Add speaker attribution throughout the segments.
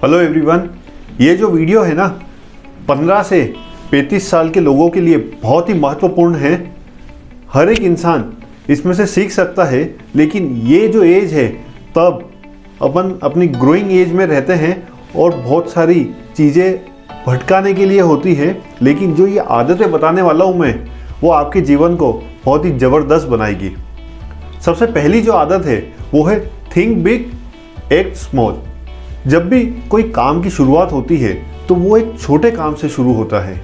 Speaker 1: Hello everyone, ये जो video है ना 15 से 35 साल के लोगों के लिए बहुत ही महत्वपूर्ण है। हर एक इंसान इसमें से सीख सकता है, लेकिन ये जो एज है तब अपन अपनी ग्रोइंग एज में रहते हैं और बहुत सारी चीज़ें भटकाने के लिए होती है। लेकिन जो ये आदतें बताने वाला हूँ मैं, वो आपके जीवन को बहुत ही ज़बरदस्त बनाएगी। सबसे पहली जो आदत है वो है थिंक बिग एक्ट स्मॉल। जब भी कोई काम की शुरुआत होती है तो वो एक छोटे काम से शुरू होता है।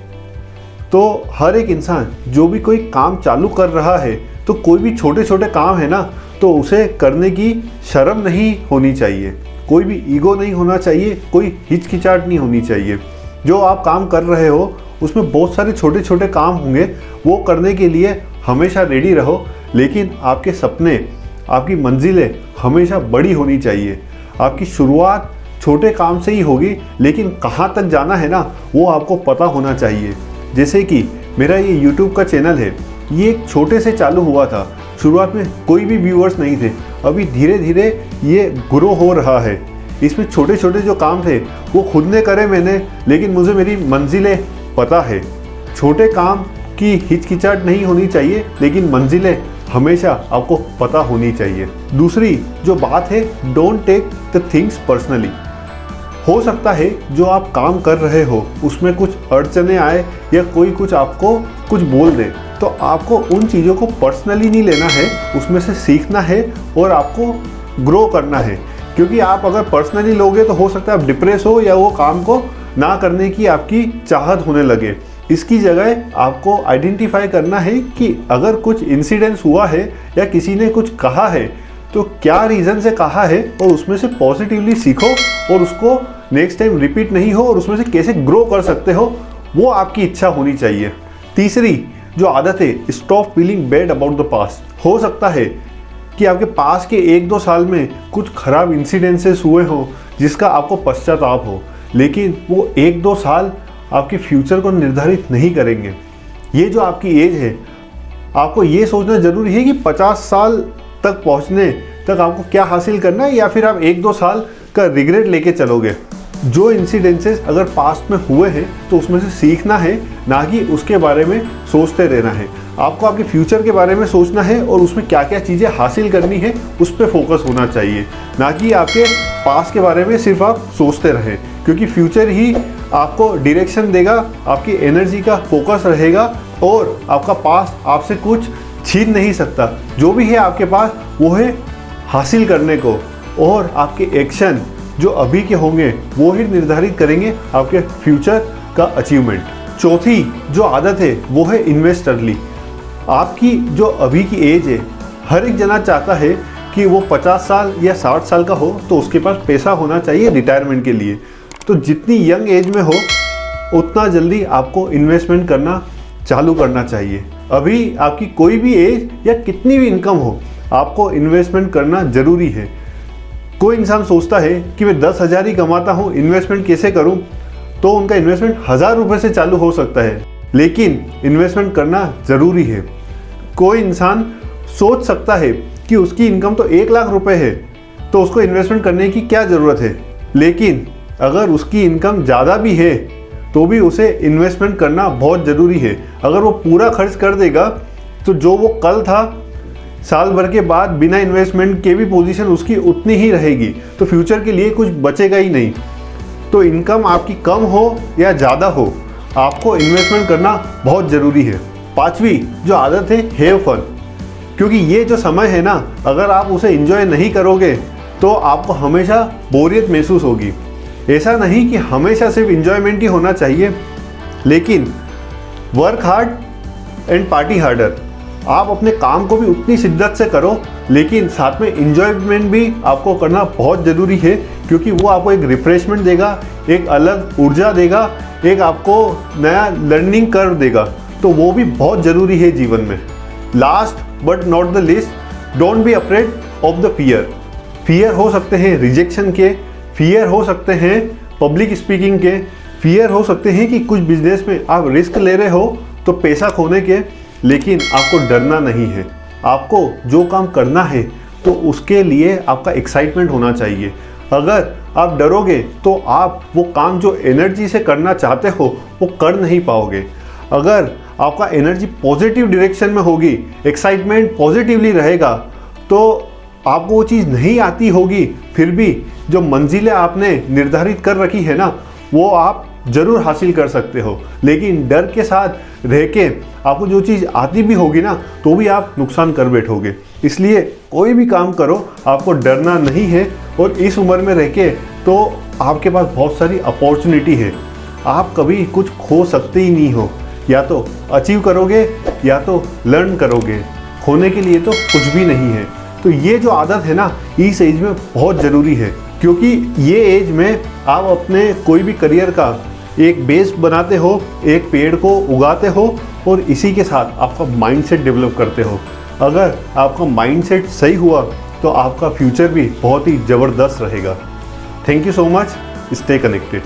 Speaker 1: तो हर एक इंसान जो भी कोई काम चालू कर रहा है, तो कोई भी छोटे छोटे काम है ना, तो उसे करने की शर्म नहीं होनी चाहिए, कोई भी ईगो नहीं होना चाहिए, कोई हिचकिचाहट नहीं होनी चाहिए। जो आप काम कर रहे हो उसमें बहुत सारे छोटे छोटे काम होंगे, वो करने के लिए हमेशा रेडी रहो। लेकिन आपके सपने, आपकी मंजिलें हमेशा बड़ी होनी चाहिए। आपकी शुरुआत छोटे काम से ही होगी, लेकिन कहाँ तक जाना है ना, वो आपको पता होना चाहिए। जैसे कि मेरा ये YouTube का चैनल है, ये एक छोटे से चालू हुआ था। शुरुआत में कोई भी व्यूअर्स नहीं थे, अभी धीरे धीरे ये ग्रो हो रहा है। इसमें छोटे छोटे जो काम थे वो खुद ने करे मैंने, लेकिन मुझे मेरी मंजिलें पता है। छोटे काम की हिचकिचाहट नहीं होनी चाहिए, लेकिन मंजिलें हमेशा आपको पता होनी चाहिए। दूसरी जो बात है, don't take the things personally. हो सकता है जो आप काम कर रहे हो उसमें कुछ अड़चने आए या कोई कुछ आपको कुछ बोल दे, तो आपको उन चीज़ों को पर्सनली नहीं लेना है, उसमें से सीखना है और आपको ग्रो करना है। क्योंकि आप अगर पर्सनली लोगे तो हो सकता है आप डिप्रेस हो या वो काम को ना करने की आपकी चाहत होने लगे। इसकी जगह आपको आइडेंटिफाई करना है कि अगर कुछ इंसिडेंस हुआ है या किसी ने कुछ कहा है तो क्या रीज़न से कहा है, और उसमें से पॉजिटिवली सीखो और उसको नेक्स्ट टाइम रिपीट नहीं हो, और उसमें से कैसे ग्रो कर सकते हो वो आपकी इच्छा होनी चाहिए। तीसरी जो आदत है, stop feeling bad about the past. हो सकता है कि आपके पास के 1-2 साल में कुछ खराब इंसिडेंसेस हुए हों जिसका आपको पश्चाताप हो, लेकिन वो 1-2 साल आपके फ्यूचर को निर्धारित नहीं करेंगे। ये जो आपकी एज है, आपको ये सोचना ज़रूरी है कि 50 साल तक पहुंचने तक आपको क्या हासिल करना है, या फिर आप 1-2 साल का रिग्रेट लेके चलोगे। जो इंसिडेंसेस अगर पास्ट में हुए हैं तो उसमें से सीखना है, ना कि उसके बारे में सोचते रहना है। आपको आपके फ्यूचर के बारे में सोचना है और उसमें क्या क्या चीज़ें हासिल करनी है उस पर फोकस होना चाहिए, ना कि आपके पास्ट के बारे में सिर्फ आप सोचते रहें। क्योंकि फ्यूचर ही आपको डायरेक्शन देगा, आपकी एनर्जी का फोकस रहेगा, और आपका पास्ट आपसे कुछ छीन नहीं सकता। जो भी है आपके पास वो है हासिल करने को, और आपके एक्शन जो अभी के होंगे वो ही निर्धारित करेंगे आपके फ्यूचर का अचीवमेंट। चौथी जो आदत है वो है इन्वेस्ट अर्ली। आपकी जो अभी की एज है, हर एक जना चाहता है कि वो 50 साल या 60 साल का हो तो उसके पास पैसा होना चाहिए रिटायरमेंट के लिए। तो जितनी यंग एज में हो उतना जल्दी आपको इन्वेस्टमेंट करना चालू करना चाहिए। अभी आपकी कोई भी एज या कितनी भी इनकम हो, आपको इन्वेस्टमेंट करना ज़रूरी है। कोई इंसान सोचता है कि मैं 10,000 ही कमाता हूँ, इन्वेस्टमेंट कैसे करूँ, तो उनका इन्वेस्टमेंट 1,000 रुपये से चालू हो सकता है, लेकिन इन्वेस्टमेंट करना ज़रूरी है। कोई इंसान सोच सकता है कि उसकी इनकम तो 1 लाख रुपए है, तो उसको इन्वेस्टमेंट करने की क्या ज़रूरत है, लेकिन अगर उसकी इनकम ज़्यादा भी है तो भी उसे इन्वेस्टमेंट करना बहुत ज़रूरी है। अगर वो पूरा खर्च कर देगा तो जो वो कल था, साल भर के बाद बिना इन्वेस्टमेंट के भी पोजीशन उसकी उतनी ही रहेगी, तो फ्यूचर के लिए कुछ बचेगा ही नहीं। तो इनकम आपकी कम हो या ज़्यादा हो, आपको इन्वेस्टमेंट करना बहुत ज़रूरी है। पांचवी जो आदत है, हैव फन। क्योंकि ये जो समय है ना, अगर आप उसे एंजॉय नहीं करोगे तो आपको हमेशा बोरियत महसूस होगी। ऐसा नहीं कि हमेशा सिर्फ एंजॉयमेंट ही होना चाहिए, लेकिन work hard and party harder. आप अपने काम को भी उतनी शिद्दत से करो, लेकिन साथ में एंजॉयमेंट भी आपको करना बहुत ज़रूरी है, क्योंकि वो आपको एक रिफ्रेशमेंट देगा, एक अलग ऊर्जा देगा, एक आपको नया लर्निंग कर्व देगा। तो वो भी बहुत ज़रूरी है जीवन में। Last but not the list, don't be afraid of the fear. Fear हो सकते हैं रिजेक्शन के, फियर हो सकते हैं पब्लिक स्पीकिंग के, फियर हो सकते हैं कि कुछ बिजनेस में आप रिस्क ले रहे हो तो पैसा खोने के, लेकिन आपको डरना नहीं है। आपको जो काम करना है तो उसके लिए आपका एक्साइटमेंट होना चाहिए। अगर आप डरोगे तो आप वो काम जो एनर्जी से करना चाहते हो वो कर नहीं पाओगे। अगर आपका एनर्जी पॉजिटिव डायरेक्शन में होगी, एक्साइटमेंट पॉजिटिवली रहेगा, तो आपको वो चीज़ नहीं आती होगी, फिर भी जो मंजिलें आपने निर्धारित कर रखी है ना, वो आप ज़रूर हासिल कर सकते हो। लेकिन डर के साथ रह के आपको जो चीज़ आती भी होगी ना, तो भी आप नुकसान कर बैठोगे। इसलिए कोई भी काम करो, आपको डरना नहीं है। और इस उम्र में रह के तो आपके पास बहुत सारी अपॉर्चुनिटी है, आप कभी कुछ खो सकते ही नहीं हो। या तो अचीव करोगे या तो लर्न करोगे, खोने के लिए तो कुछ भी नहीं है। तो ये जो आदत है ना, इस एज में बहुत ज़रूरी है, क्योंकि ये एज में आप अपने कोई भी करियर का एक बेस बनाते हो, एक पेड़ को उगाते हो और इसी के साथ आपका माइंडसेट डेवलप करते हो। अगर आपका माइंडसेट सही हुआ तो आपका फ्यूचर भी बहुत ही ज़बरदस्त रहेगा। Thank you so much. Stay connected.